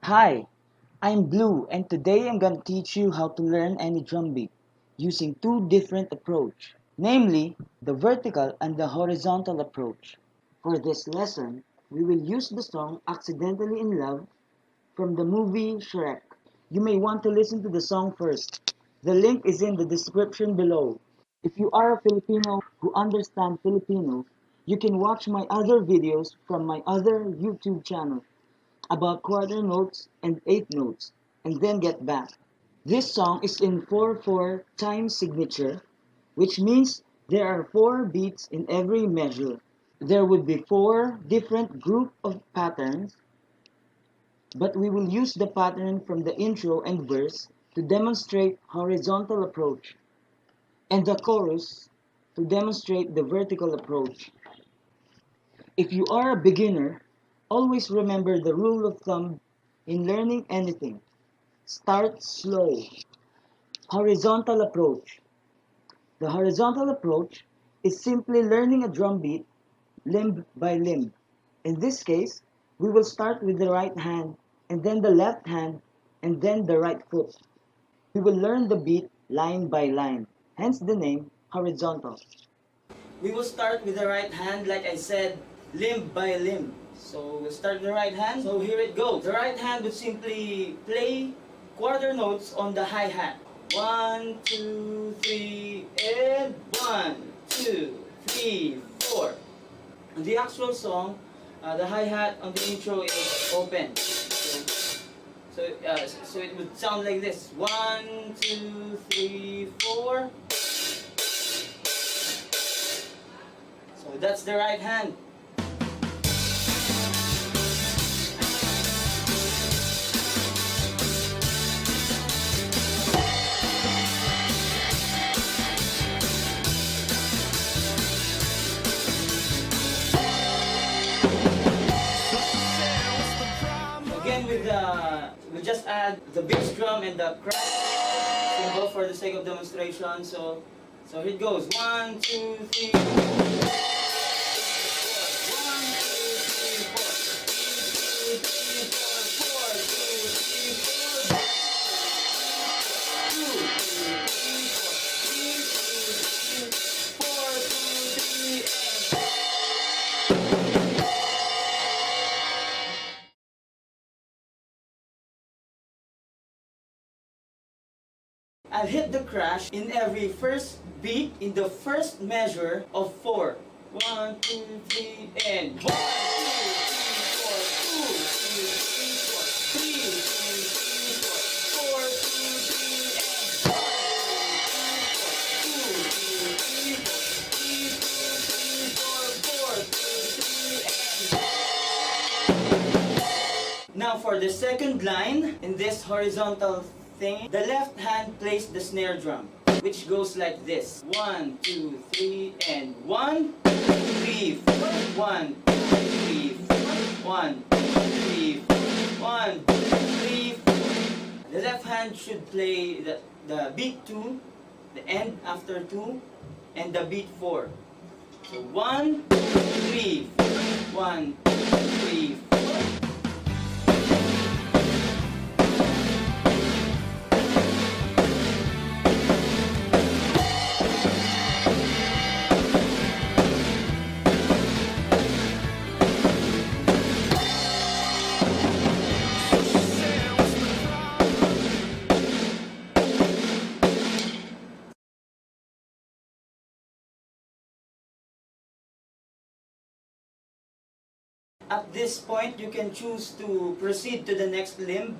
Hi, I'm Blue and today I'm gonna teach you how to learn any drum beat using two different approach, namely the vertical and the horizontal approach. For this lesson, we will use the song Accidentally in Love from the movie Shrek. You may want to listen to the song first. The link is in the description below. If you are a Filipino who understands Filipino, you can watch my other videos from my other YouTube channel about quarter notes and eighth notes, and then get back. This song is in 4/4 time signature, which means there are 4 beats in every measure. There would be 4 different group of patterns, but we will use the pattern from the intro and verse to demonstrate horizontal approach, and the chorus to demonstrate the vertical approach. If you are a beginner, always remember the rule of thumb in learning anything. Start slow. Horizontal approach. The horizontal approach is simply learning a drum beat limb by limb. In this case, we will start with the right hand and then the left hand and then the right foot. We will learn the beat line by line, hence the name horizontal. We will start with the right hand, like I said, limb by limb. So we'll start with the right hand. So here it goes. The right hand would simply play quarter notes on the hi-hat. 1, 2, 3, and 1, 2, 3, 4. In the actual song, the hi-hat on the intro is open. So it would sound like this. 1, 2, 3, 4. So that's the right hand. Again, we just add the bass drum and the crash cymbal for the sake of demonstration. So here it goes. 1, 2, 3. I'll hit the crash in every first beat in the first measure of 4. 1, 2, 3, and 1, 2, 3, 4, 2, 2, 3, 4, 3, 4, 4, 2, 3, and 1. Now for the second line in this horizontal thing, the left hand plays the snare drum, which goes like this. 1, 2, 3, and 1, 3, 1, 3, 1, 3, 1, 3. The left hand should play the beat 2, the end after 2, and the beat 4. So 1, 3, 1, 3, 4. At this point, you can choose to proceed to the next limb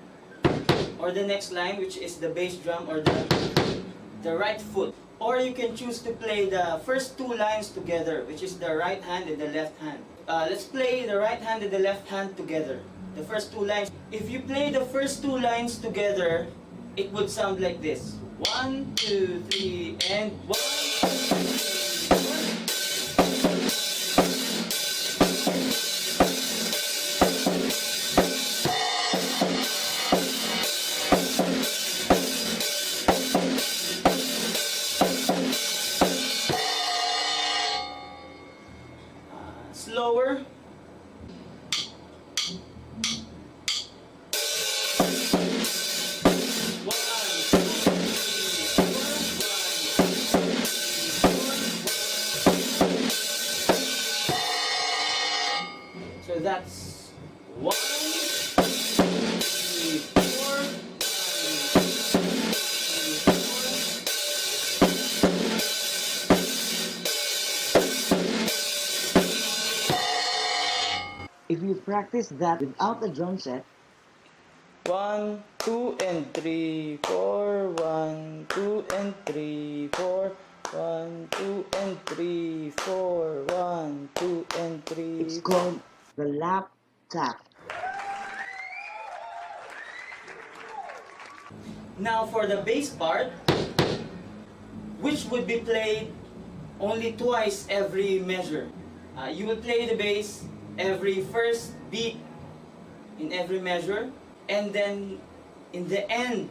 or the next line, which is the bass drum or the right foot. Or you can choose to play the first 2 lines together, which is the right hand and the left hand. Let's play the right hand and the left hand together. The first 2 lines. If you play the first 2 lines together, it would sound like this. 1, 2, 3, and 1, 2, 3. Slower. if you practice that without a drum set, 1, 2, and 3, 4, 1, 2, and 3, 4, 1, 2, and 3, 4, 1, 2, and 3. it's called the lap tap. Now for the bass part, which would be played only twice every measure. You will play the bass every first beat in every measure, and then in the end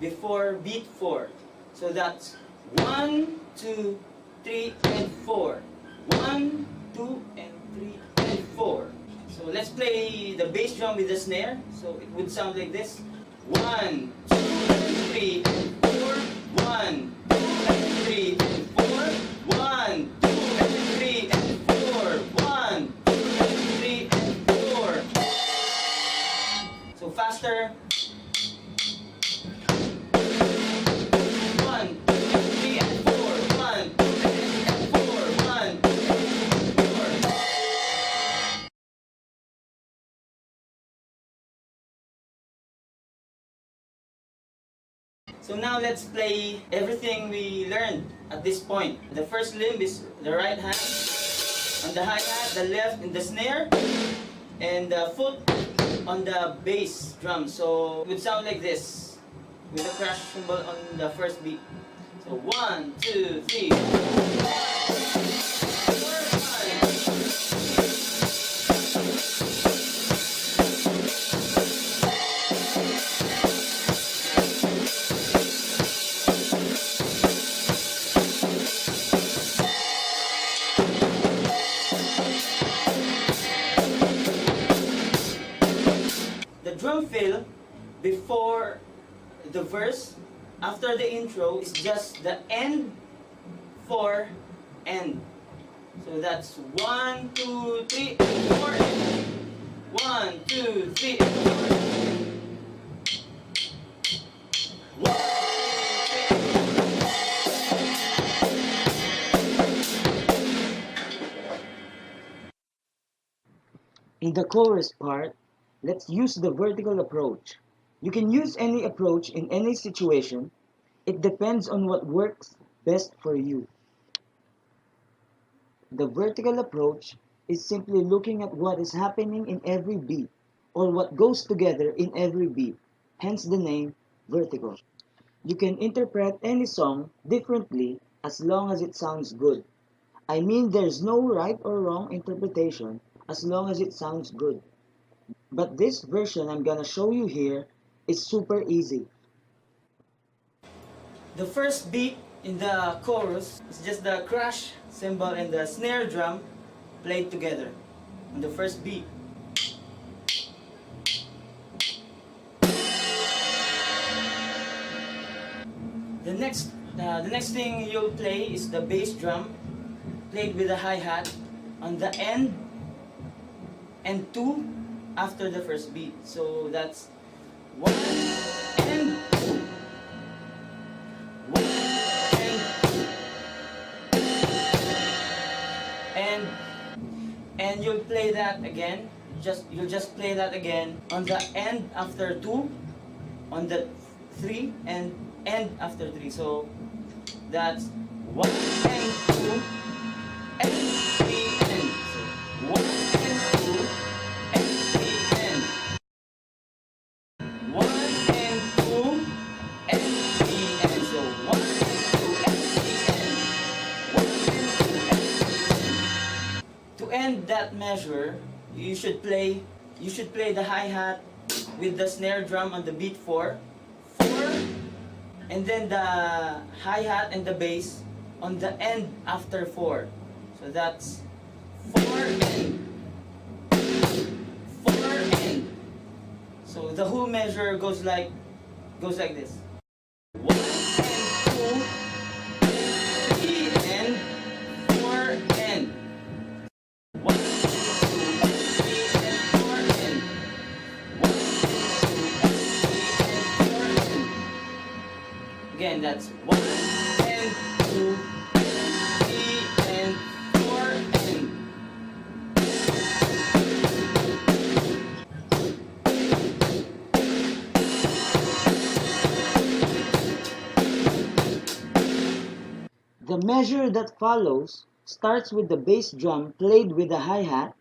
before beat 4. So that's 1, 2, 3, and 4. 1, 2, and 3, and 4. So let's play the bass drum with the snare. So it would sound like this. 1, 2, 3, and 4. 1, 2, and 3, and 4. 1, 2, and 3, and 4. 1, 2, and 3, and 4. So faster. 1, 2, 3, and 4. 1, 2, and 4. 1, 2, and 4. So now let's play everything we learned at this point. The first limb is the right hand on the hi-hat, the left in the snare, and the foot on the bass drum. So it would sound like this with the crash cymbal on the first beat. So 1, 2, 3. 1, 4, 1. The drum fill before the verse, after the intro, is just the end for end. So that's 1, 2, 3, and 4. 1, 2, 3, and 4. 1, 2, 3. In the chorus part, let's use the vertical approach. You can use any approach in any situation. It depends on what works best for you. The vertical approach is simply looking at what is happening in every beat, or what goes together in every beat, hence the name vertical. You can interpret any song differently as long as it sounds good. I mean, there's no right or wrong interpretation as long as it sounds good. But this version I'm gonna show you here is super easy. The first beat in the chorus is just the crash cymbal and the snare drum played together on the first beat. The next thing you'll play is the bass drum played with a hi-hat on the end and 2 after the first beat. So that's 1 and 2. 1 and 2. And you'll play that again. You'll just play that again on the end after 2, on the 3, and end after 3. So that's 1 and 2 and 3 and so 1 and 2 and 3 and 1 and 2 and 3 and so 1 and 2 and 3 and 1 and 2 and 3. To end that measure, you should play the hi-hat with the snare drum on the beat 4, and then the hi-hat and the bass on the end after 4. So that's 4 and 4 and. So the whole measure goes like this. 1 and 2, 3 and 4 and. 1, 2, 3 and 4 and. 1, 2, 3 and 4 and. Again, that's 1 and 2 and 3 and 4 and. The measure that follows starts with the bass drum played with the hi-hat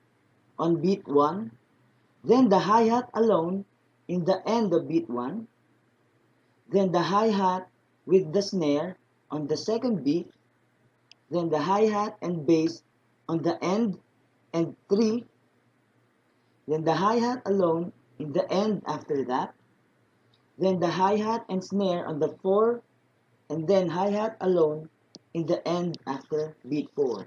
on beat 1, then the hi-hat alone in the end of beat 1, then the hi-hat with the snare on the second beat, then the hi-hat and bass on the end and 3, then the hi-hat alone in the end after that, then the hi-hat and snare on the 4, and then hi-hat alone in the end after beat 4.